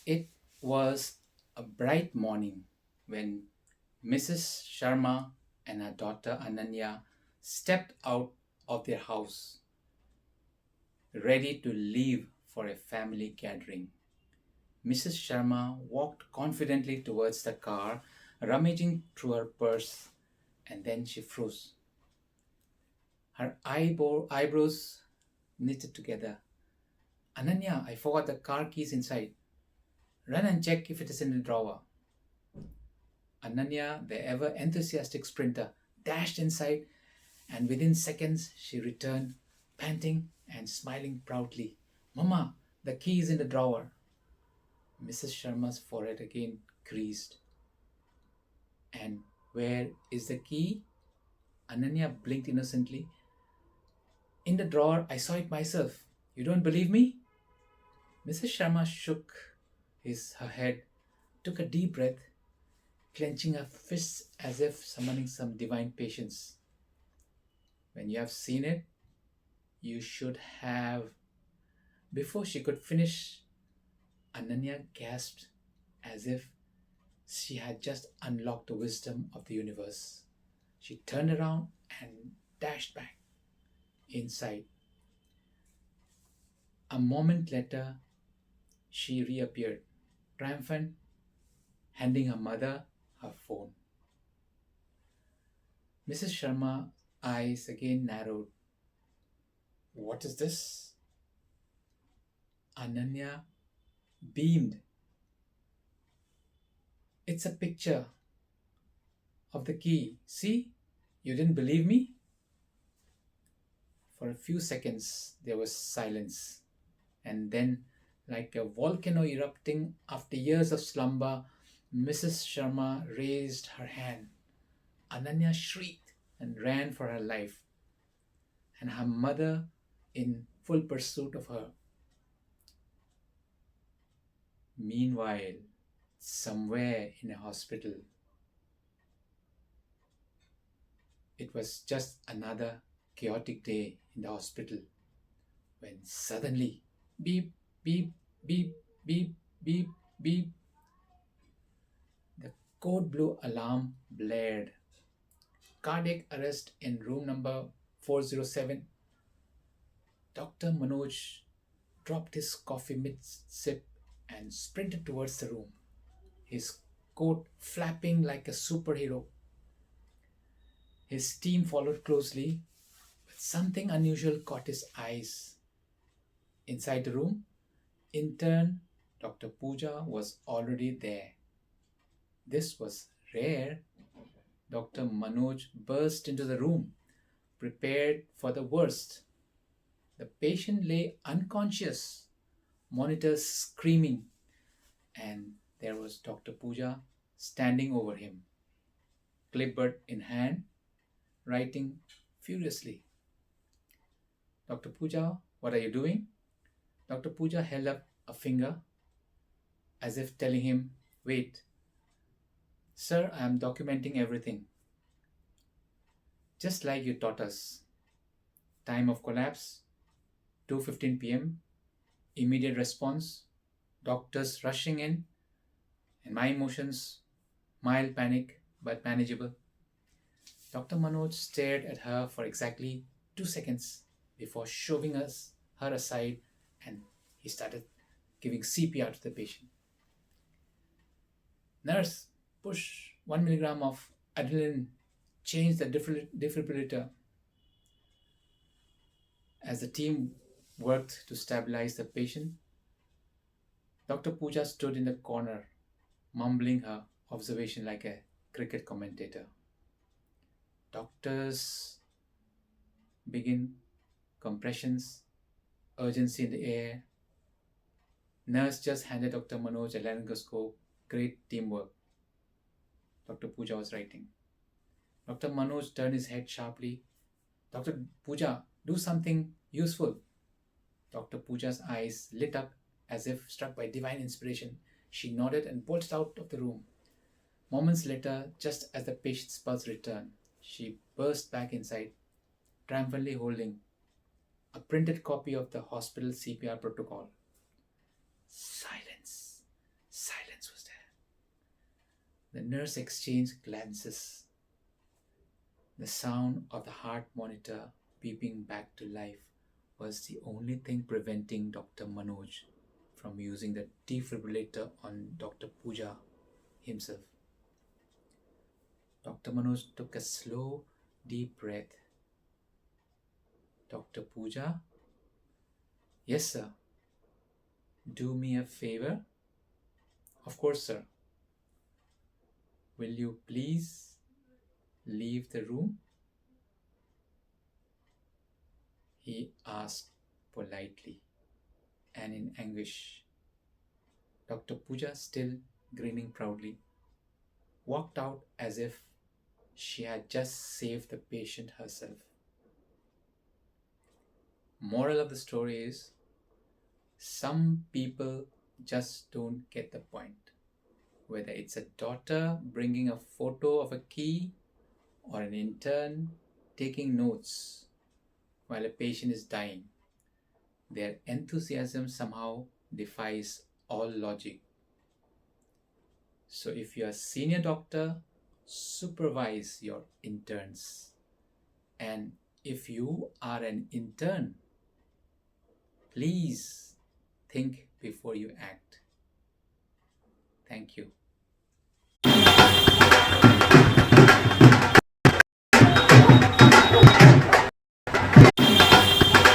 It was a bright morning when Mrs. Sharma and her daughter Ananya stepped out of their house, ready to leave for a family gathering. Mrs. Sharma walked confidently towards the car, rummaging through her purse, and then she froze, her eyebrows knitted together. Ananya, I forgot the car keys inside. Run and check if it is in the drawer. Ananya, the ever enthusiastic sprinter, dashed inside, and within seconds she returned, panting and smiling proudly. Mama, the key is in the drawer. Mrs. Sharma's forehead again creased. And where is the key? Ananya blinked innocently. In the drawer, I saw it myself. You don't believe me? Mrs. Sharma shook her head, took a deep breath, clenching her fists as if summoning some divine patience. When you have seen it, you should have. Before she could finish, Ananya gasped as if she had just unlocked the wisdom of the universe. She turned around and dashed back inside. A moment later, she reappeared, triumphant, handing her mother her phone. Mrs. Sharma's eyes again narrowed. What is this? Ananya beamed. It's a picture of the key. See? You didn't believe me? For a few seconds, there was silence. And then, like a volcano erupting after years of slumber, Mrs. Sharma raised her hand. Ananya shrieked and ran for her life, and her mother in full pursuit of her. Meanwhile, somewhere in a hospital, it was just another chaotic day in the hospital when suddenly, beep, beep, beep, beep, beep, beep, the code blue alarm blared. Cardiac arrest in room number 407. Dr. Manoj dropped his coffee mid sip and sprinted towards the room, his coat flapping like a superhero. His team followed closely, but something unusual caught his eyes. Inside the room, intern Dr. Pooja was already there. This was rare. Dr. Manoj burst into the room, prepared for the worst. The patient lay unconscious, monitors screaming, and there was Dr. Pooja standing over him, clipboard in hand, writing furiously. Dr. Pooja, what are you doing? Dr. Pooja held up a finger as if telling him, wait, sir, I am documenting everything. Just like you taught us. Time of collapse, 2:15 p.m. Immediate response, doctors rushing in, and my emotions, mild panic but manageable. Dr. Manoj stared at her for exactly 2 seconds before shoving her aside, and he started giving CPR to the patient. Nurse, push 1 milligram of adrenaline, change the defibrillator. As the team worked to stabilize the patient, Dr. Pooja stood in the corner, mumbling her observation like a cricket commentator. Doctors begin compressions, urgency in the air. Nurse just handed Dr. Manoj a laryngoscope. Great teamwork. Dr. Pooja was writing. Dr. Manoj turned his head sharply. Dr. Pooja, do something useful. Dr. Pooja's eyes lit up as if struck by divine inspiration. She nodded and bolted out of the room. Moments later, just as the patient's pulse returned, she burst back inside, triumphantly holding a printed copy of the hospital CPR protocol. Silence. The nurse exchanged glances. The sound of the heart monitor beeping back to life was the only thing preventing Dr. Manoj from using the defibrillator on Dr. Pooja himself. Dr. Manoj took a slow, deep breath. Dr. Pooja? Yes, sir. Do me a favor? Of course, sir. Will you please leave the room? He asked politely and in anguish. Dr. Pooja, still grinning proudly, walked out as if she had just saved the patient herself. Moral of the story is some people just don't get the point. Whether it's a daughter bringing a photo of a key or an intern taking notes while a patient is dying, their enthusiasm somehow defies all logic. So if you're a senior doctor, supervise your interns. And if you are an intern, please think before you act. Thank you.